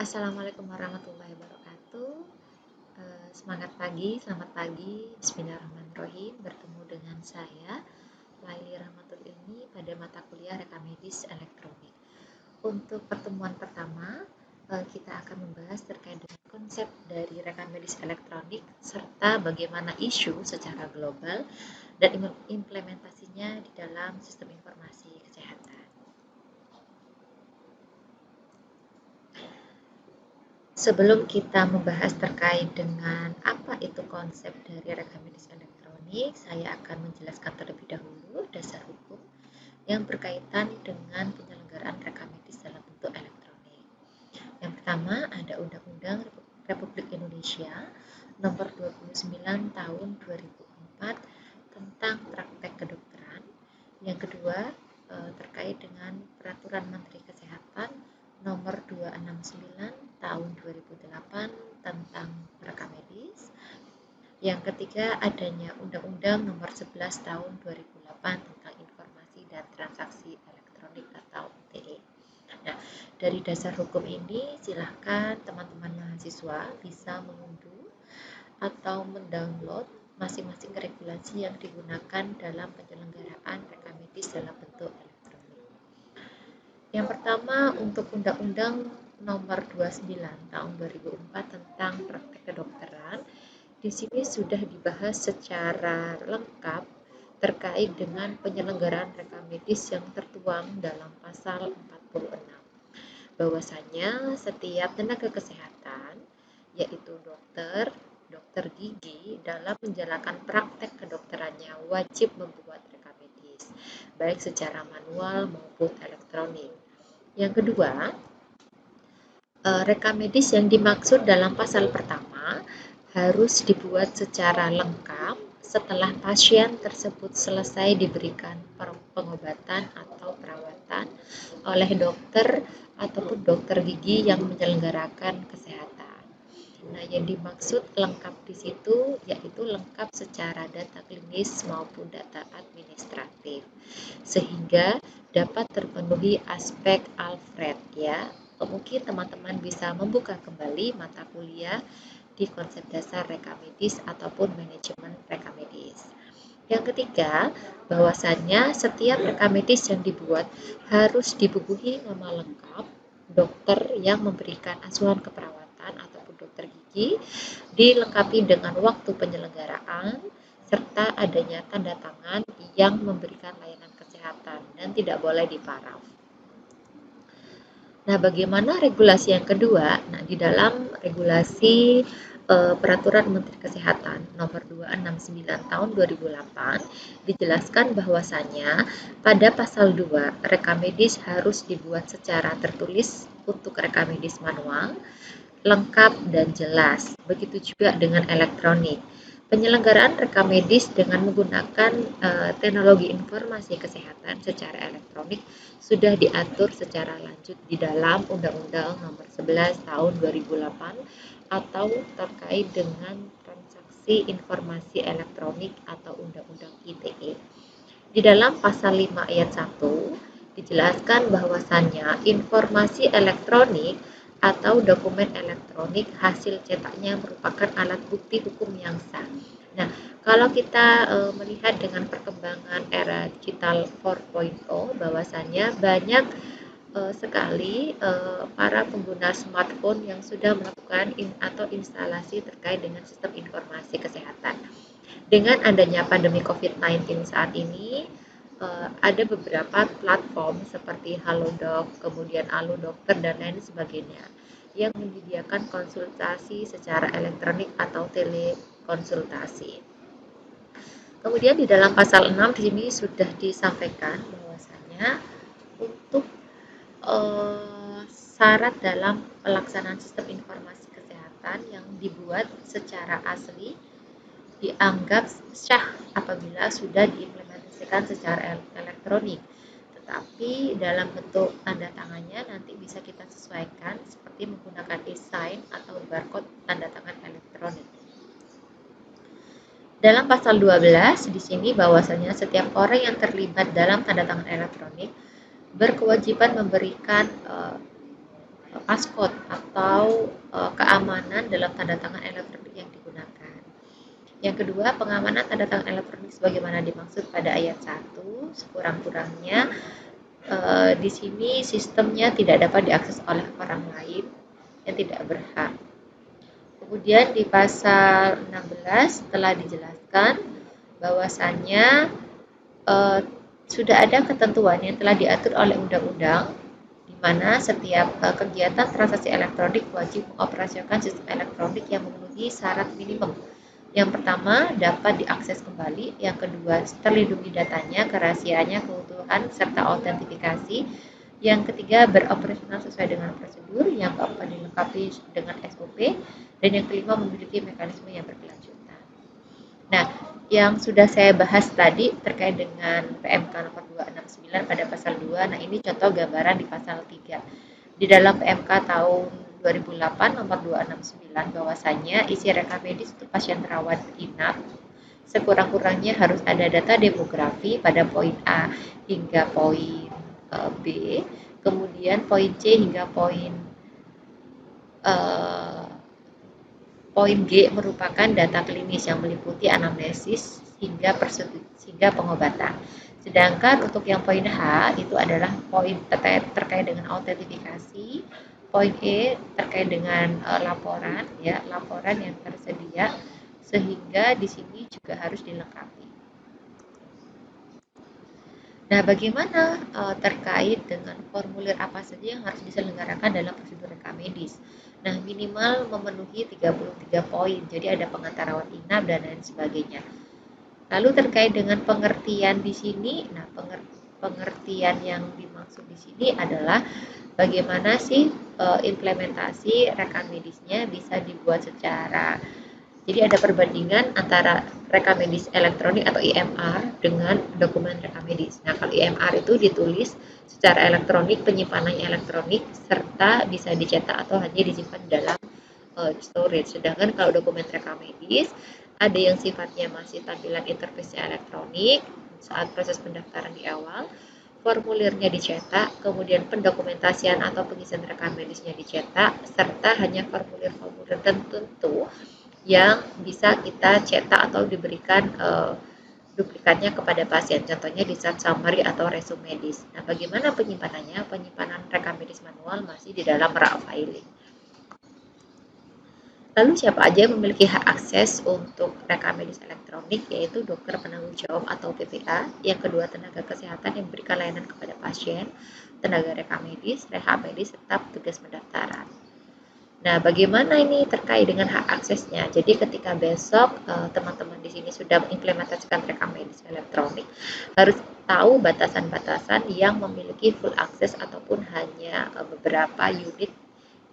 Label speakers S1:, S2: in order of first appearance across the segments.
S1: Assalamualaikum warahmatullahi wabarakatuh. Selamat pagi. Bismillahirrahmanirrahim. Bertemu dengan saya, Laili Rahmatul Ilmi, pada mata kuliah Rekam Medis Elektronik. Untuk pertemuan pertama, kita akan membahas terkait dengan konsep dari rekam medis elektronik serta bagaimana isu secara global dan implementasinya di dalam sistem informasi kesehatan. Sebelum kita membahas terkait dengan apa itu konsep dari rekam medis elektronik, saya akan menjelaskan terlebih dahulu dasar hukum yang berkaitan dengan penyelenggaraan rekam medis dalam bentuk elektronik. Yang pertama ada Undang-Undang Republik Indonesia Nomor 29 Tahun 2004 tentang praktek kedokteran. Yang kedua terkait dengan Peraturan Menteri Kesehatan Nomor 269 Tahun 2008 tentang rekam medis. Yang ketiga adanya Undang-Undang Nomor 11 Tahun 2008 tentang Informasi dan Transaksi Elektronik atau ITE. Nah, dari dasar hukum ini silahkan teman-teman mahasiswa bisa mengunduh atau mendownload masing-masing regulasi yang digunakan dalam penyelenggaraan rekam medis dalam bentuk elektronik. Yang pertama untuk Undang-Undang Nomor 29 Tahun 2004 tentang praktek kedokteran, di sini sudah dibahas secara lengkap terkait dengan penyelenggaraan rekam medis yang tertuang dalam pasal 46. Bahwasanya setiap tenaga kesehatan, yaitu dokter gigi, dalam menjalankan praktek kedokterannya wajib membuat rekam medis, baik secara manual maupun elektronik. Yang kedua, rekam medis yang dimaksud dalam pasal pertama harus dibuat secara lengkap setelah pasien tersebut selesai diberikan pengobatan atau perawatan oleh dokter ataupun dokter gigi yang menyelenggarakan kesehatan. Nah, yang dimaksud lengkap di situ yaitu lengkap secara data klinis maupun data administratif, sehingga dapat terpenuhi aspek Alfred ya. Mungkin teman-teman bisa membuka kembali mata kuliah di konsep dasar rekam medis ataupun manajemen rekam medis. Yang ketiga, bahwasannya setiap rekam medis yang dibuat harus dibubuhi nama lengkap dokter yang memberikan asuhan keperawatan ataupun dokter gigi, dilengkapi dengan waktu penyelenggaraan, serta adanya tanda tangan yang memberikan layanan kesehatan dan tidak boleh diparaf. Nah, bagaimana regulasi yang kedua? Nah, di dalam regulasi Peraturan Menteri Kesehatan Nomor 269 Tahun 2008 dijelaskan bahwasannya pada pasal 2 rekam medis harus dibuat secara tertulis untuk rekam medis manual, lengkap dan jelas. Begitu juga dengan elektronik. Penyelenggaraan rekam medis dengan menggunakan teknologi informasi kesehatan secara elektronik sudah diatur secara lanjut di dalam Undang-Undang Nomor 11 Tahun 2008 atau terkait dengan transaksi informasi elektronik atau Undang-Undang ITE. Di dalam pasal 5 ayat 1 dijelaskan bahwasannya informasi elektronik atau dokumen elektronik hasil cetaknya merupakan alat bukti hukum yang sah. Nah, kalau kita melihat dengan perkembangan era digital 4.0, bahwasannya banyak sekali para pengguna smartphone yang sudah melakukan atau instalasi terkait dengan sistem informasi kesehatan. Dengan adanya pandemi COVID-19 saat ini, ada beberapa platform seperti Halodoc, kemudian Allo Dokter, dan lain sebagainya yang menyediakan konsultasi secara elektronik atau telekonsultasi. Kemudian di dalam pasal 6 di sini sudah disampaikan bahwasanya untuk syarat dalam pelaksanaan sistem informasi kesehatan yang dibuat secara asli dianggap syah apabila sudah diimplementasikan secara elektronik, tetapi dalam bentuk tanda tangannya nanti bisa kita sesuaikan seperti menggunakan e-sign atau barcode tanda tangan elektronik. Dalam pasal 12 di sini bahwasanya setiap orang yang terlibat dalam tanda tangan elektronik berkewajiban memberikan passcode atau atau keamanan dalam tanda tangan elektronik yang digunakan. Yang kedua, pengamanan tanda tangan elektronik sebagaimana dimaksud pada ayat 1, sekurang-kurangnya di sini sistemnya tidak dapat diakses oleh orang lain yang tidak berhak. Kemudian di pasal 16 telah dijelaskan bahwasannya sudah ada ketentuan yang telah diatur oleh undang-undang di mana setiap kegiatan transaksi elektronik wajib mengoperasionalkan sistem elektronik yang memenuhi syarat minimum. Yang pertama, dapat diakses kembali. Yang kedua, terlindungi datanya, kerahasiaannya, keutuhan, serta autentifikasi. Yang ketiga, beroperasional sesuai dengan prosedur. Yang keempat, dilengkapi dengan SOP. Dan yang kelima, memiliki mekanisme yang berkelanjutan. Nah, yang sudah saya bahas tadi terkait dengan PMK nomor 269 pada pasal 2. Nah, ini contoh gambaran di pasal 3. Di dalam PMK tahun 2008 nomor 269 bahwasanya isi rekam medis untuk pasien rawat inap sekurang-kurangnya harus ada data demografi pada poin A hingga poin B, kemudian poin C hingga poin G merupakan data klinis yang meliputi anamnesis hingga pengobatan. Sedangkan untuk yang poin H itu adalah poin terkait dengan autentifikasi, poin E terkait dengan laporan yang tersedia, sehingga di sini juga harus dilengkapi. Nah, bagaimana terkait dengan formulir apa saja yang harus diselenggarakan dalam prosedur rekam medis? Nah, minimal memenuhi 33 poin, jadi ada pengantar rawat inap dan lain sebagainya. Lalu terkait dengan pengertian di sini, nah pengertian yang dimaksud di sini adalah bagaimana sih implementasi rekam medisnya bisa dibuat secara. Jadi ada perbandingan antara rekam medis elektronik atau IMR dengan dokumen rekam medis. Nah, kalau IMR itu ditulis secara elektronik, penyimpanannya elektronik, serta bisa dicetak atau hanya disimpan dalam storage. Sedangkan kalau dokumen rekam medis, ada yang sifatnya masih tampilan interface elektronik saat proses pendaftaran di awal, formulirnya dicetak, kemudian pendokumentasian atau pengisian rekam medisnya dicetak, serta hanya formulir-formulir tertentu yang bisa kita cetak atau diberikan duplikatnya kepada pasien, contohnya di saat summary atau resume medis. Nah, bagaimana penyimpanannya? Penyimpanan rekam medis manual masih di dalam rak filing. Lalu siapa aja yang memiliki hak akses untuk rekam medis elektronik, yaitu dokter penanggung jawab atau PPA, yang kedua tenaga kesehatan yang memberikan layanan kepada pasien, tenaga rekam medis, rehab medis, serta petugas pendaftaran. Nah, bagaimana ini terkait dengan hak aksesnya? Jadi ketika besok teman-teman di sini sudah mengimplementasikan rekam medis elektronik, harus tahu batasan-batasan yang memiliki full akses ataupun hanya beberapa unit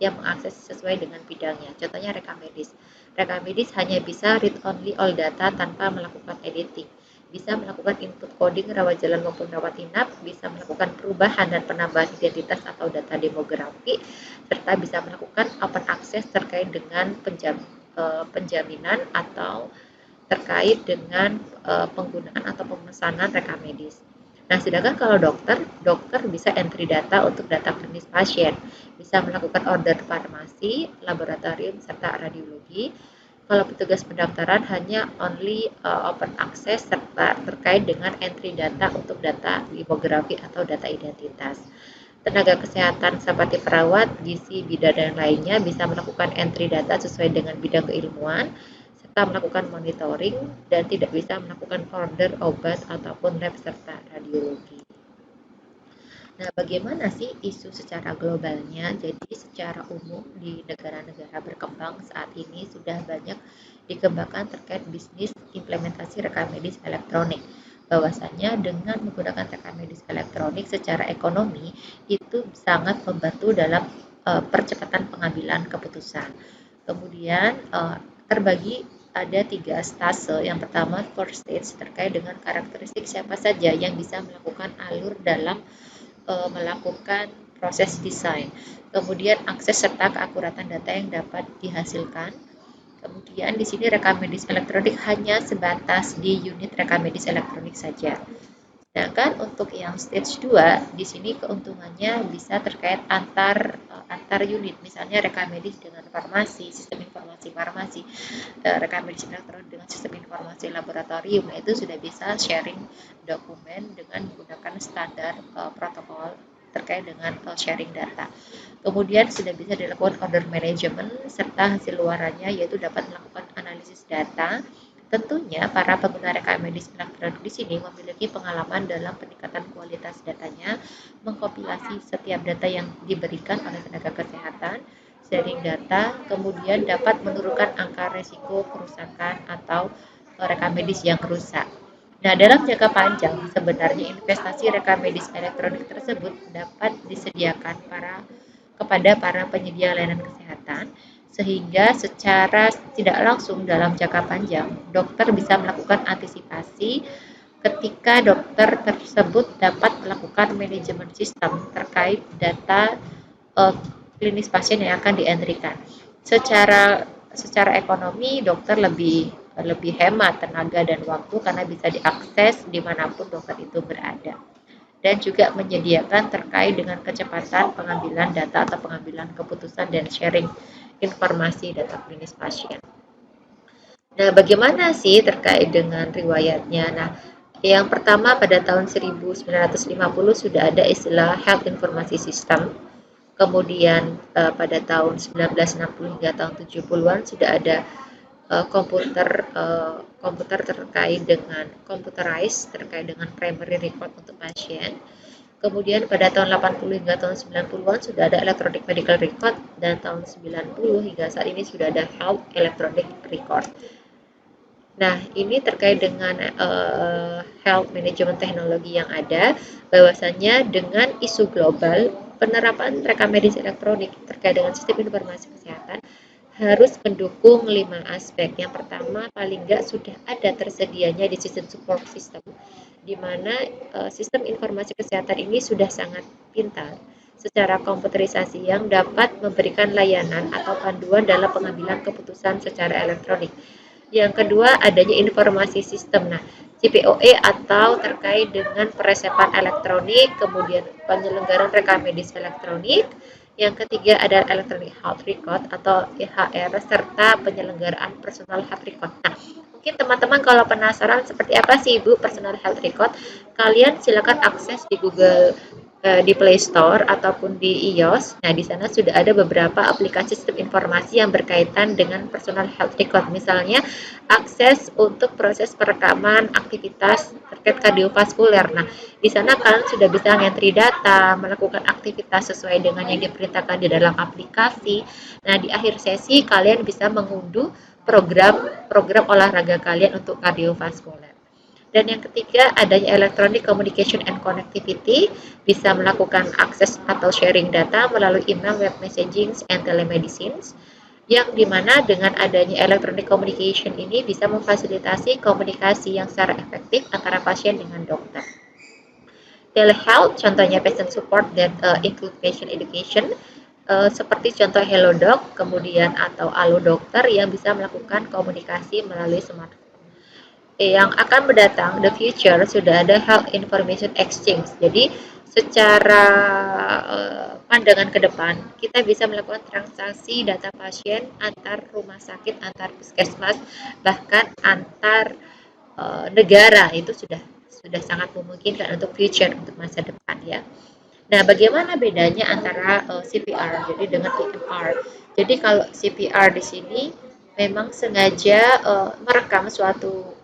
S1: yang mengakses sesuai dengan bidangnya. Contohnya rekam medis. Rekam medis hanya bisa read only all data tanpa melakukan editing. Bisa melakukan input coding rawat jalan maupun rawat inap, bisa melakukan perubahan dan penambahan identitas atau data demografi, serta bisa melakukan open access terkait dengan penjaminan atau terkait dengan penggunaan atau pemesanan rekam medis. Nah, sedangkan kalau dokter bisa entry data untuk data klinis pasien, bisa melakukan order farmasi, laboratorium, serta radiologi. Kalau petugas pendaftaran hanya only open access serta terkait dengan entry data untuk data demografi atau data identitas. Tenaga kesehatan seperti perawat, gizi, bidan, dan lainnya bisa melakukan entry data sesuai dengan bidang keilmuan, serta melakukan monitoring, dan tidak bisa melakukan order obat ataupun lab serta radiologi. Nah, bagaimana sih isu secara globalnya? Jadi secara umum di negara-negara berkembang saat ini sudah banyak dikembangkan terkait bisnis implementasi rekam medis elektronik. Bahwasanya dengan menggunakan rekam medis elektronik secara ekonomi itu sangat membantu dalam percepatan pengambilan keputusan. Kemudian terbagi ada 3 stase. Yang pertama first stage terkait dengan karakteristik siapa saja yang bisa melakukan alur dalam melakukan proses desain. Kemudian akses serta keakuratan data yang dapat dihasilkan. Kemudian di sini rekam medis elektronik hanya sebatas di unit rekam medis elektronik saja. Sedangkan untuk yang stage 2, di sini keuntungannya bisa terkait antar unit, misalnya rekam medis dengan farmasi, sistem informasi farmasi, rekam medis elektronik dengan sistem informasi laboratorium. Nah, itu sudah bisa sharing dokumen dengan menggunakan standar protokol terkait dengan sharing data. Kemudian sudah bisa dilakukan order management serta hasil luarannya, yaitu dapat melakukan analisis data. Tentunya para pengguna rekam medis elektronik di sini memiliki pengalaman dalam peningkatan kualitas datanya, mengkompilasi setiap data yang diberikan oleh tenaga kesehatan, sharing data, kemudian dapat menurunkan angka resiko kerusakan atau rekam medis yang rusak. Nah, dalam jangka panjang, sebenarnya investasi rekam medis elektronik tersebut dapat disediakan kepada para penyedia layanan kesehatan, sehingga secara tidak langsung dalam jangka panjang, dokter bisa melakukan antisipasi ketika dokter tersebut dapat melakukan manajemen sistem terkait data klinis pasien yang akan dientrikan. Secara ekonomi, dokter lebih hemat tenaga dan waktu karena bisa diakses dimanapun dokter itu berada, dan juga menyediakan terkait dengan kecepatan pengambilan data atau pengambilan keputusan dan sharing informasi data klinis pasien. Nah, bagaimana sih terkait dengan riwayatnya? Nah, yang pertama pada tahun 1950 sudah ada istilah Health Information System. Kemudian pada tahun 1960 hingga tahun 70-an sudah ada komputer terkait dengan computerized terkait dengan primary record untuk pasien. Kemudian pada tahun 80 hingga tahun 90-an sudah ada electronic medical record, dan tahun 90 hingga saat ini sudah ada health electronic record. Nah, ini terkait dengan health management teknologi yang ada, bahwasanya dengan isu global, penerapan rekam medis elektronik terkait dengan sistem informasi kesehatan harus mendukung 5 aspek. Yang pertama, paling nggak sudah ada tersedianya di sistem support system, di mana sistem informasi kesehatan ini sudah sangat pintar secara komputerisasi yang dapat memberikan layanan atau panduan dalam pengambilan keputusan secara elektronik. Yang kedua, adanya informasi sistem. Nah, CPOE atau terkait dengan peresepan elektronik, kemudian penyelenggaraan rekam medis elektronik. Yang ketiga ada electronic health record atau EHR serta penyelenggaraan personal health record. Nah, mungkin teman-teman kalau penasaran seperti apa sih Ibu personal health record, kalian silakan akses di Google, di Play Store ataupun di iOS. Nah, di sana sudah ada beberapa aplikasi sistem informasi yang berkaitan dengan personal health record. Misalnya, akses untuk proses perekaman aktivitas terkait kardiovaskuler. Nah, di sana kalian sudah bisa ngentri data, melakukan aktivitas sesuai dengan yang diperintahkan di dalam aplikasi. Nah, di akhir sesi kalian bisa mengunduh program olahraga kalian untuk kardiovaskuler. Dan yang ketiga, adanya electronic communication and connectivity, bisa melakukan akses atau sharing data melalui email, web messaging, and telemedicine, yang dimana dengan adanya electronic communication ini bisa memfasilitasi komunikasi yang secara efektif antara pasien dengan dokter. Telehealth, contohnya patient support dan include patient education, seperti contoh HelloDoc, kemudian atau Allo Dokter yang bisa melakukan komunikasi melalui smartphone. Yang akan mendatang, the future, sudah ada health information exchange. Jadi secara pandangan ke depan, kita bisa melakukan transaksi data pasien antar rumah sakit, antar puskesmas, bahkan antar negara. Itu sudah sangat memungkinkan untuk future, untuk masa depan ya. Nah, bagaimana bedanya antara CPR jadi dengan EMR? Jadi kalau CPR di sini memang sengaja merekam suatu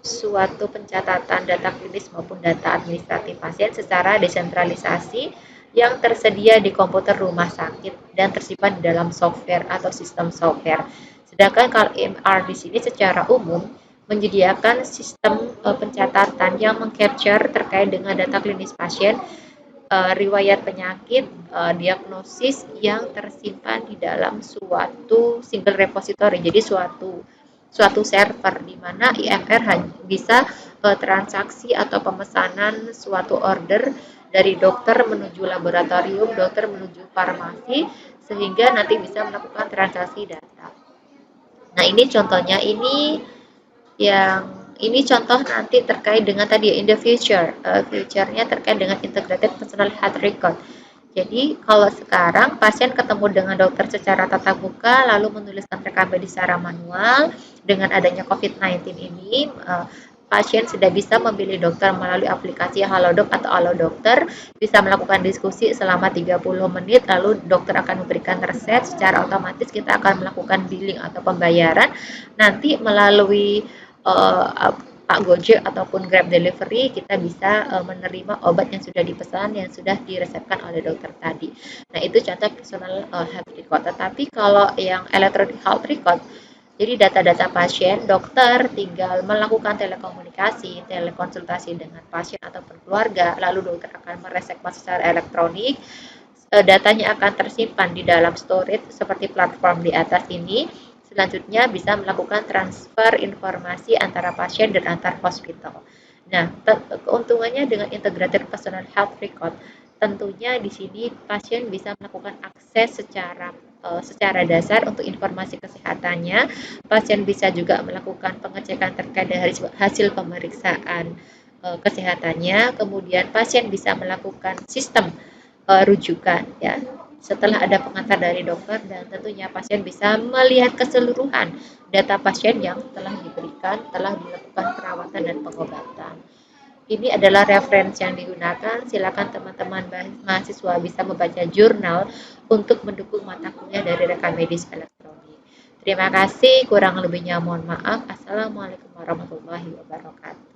S1: pencatatan data klinis maupun data administratif pasien secara desentralisasi yang tersedia di komputer rumah sakit dan tersimpan di dalam software atau sistem software. Sedangkan kalau EMR di sini secara umum menyediakan sistem pencatatan yang mengcapture terkait dengan data klinis pasien, riwayat penyakit, diagnosis yang tersimpan di dalam suatu single repository. Jadi suatu server di mana IMR bisa transaksi atau pemesanan suatu order dari dokter menuju laboratorium, dokter menuju farmasi, sehingga nanti bisa melakukan transaksi data. Nah, ini contohnya, ini yang ini contoh nanti terkait dengan tadi in the future, future-nya terkait dengan integrated personal health record. Jadi kalau sekarang pasien ketemu dengan dokter secara tatap muka lalu menuliskan rekam medis secara manual, dengan adanya COVID-19 ini pasien sudah bisa memilih dokter melalui aplikasi Halodoc atau Halo Dokter, bisa melakukan diskusi selama 30 menit, lalu dokter akan memberikan resep, secara otomatis kita akan melakukan billing atau pembayaran nanti melalui Pak Gojek ataupun Grab Delivery, kita bisa menerima obat yang sudah dipesan, yang sudah diresepkan oleh dokter tadi. Nah, itu contoh personal health record. Tetapi kalau yang electronic health record, jadi data-data pasien, dokter tinggal melakukan telekomunikasi, telekonsultasi dengan pasien ataupun keluarga, lalu dokter akan meresepkan secara elektronik, datanya akan tersimpan di dalam storage seperti platform di atas ini. Selanjutnya bisa melakukan transfer informasi antara pasien dan antar hospital. Nah, keuntungannya dengan integrated personal health record, tentunya di sini pasien bisa melakukan akses secara dasar untuk informasi kesehatannya. Pasien bisa juga melakukan pengecekan terkait dari hasil pemeriksaan kesehatannya. Kemudian pasien bisa melakukan sistem rujukan ya. Setelah ada pengantar dari dokter, dan tentunya pasien bisa melihat keseluruhan data pasien yang telah diberikan, telah dilakukan perawatan dan pengobatan. Ini adalah referensi yang digunakan. Silakan teman-teman mahasiswa bisa membaca jurnal untuk mendukung mata kuliah dari rekam medis elektronik. Terima kasih, kurang lebihnya mohon maaf. Assalamualaikum warahmatullahi wabarakatuh.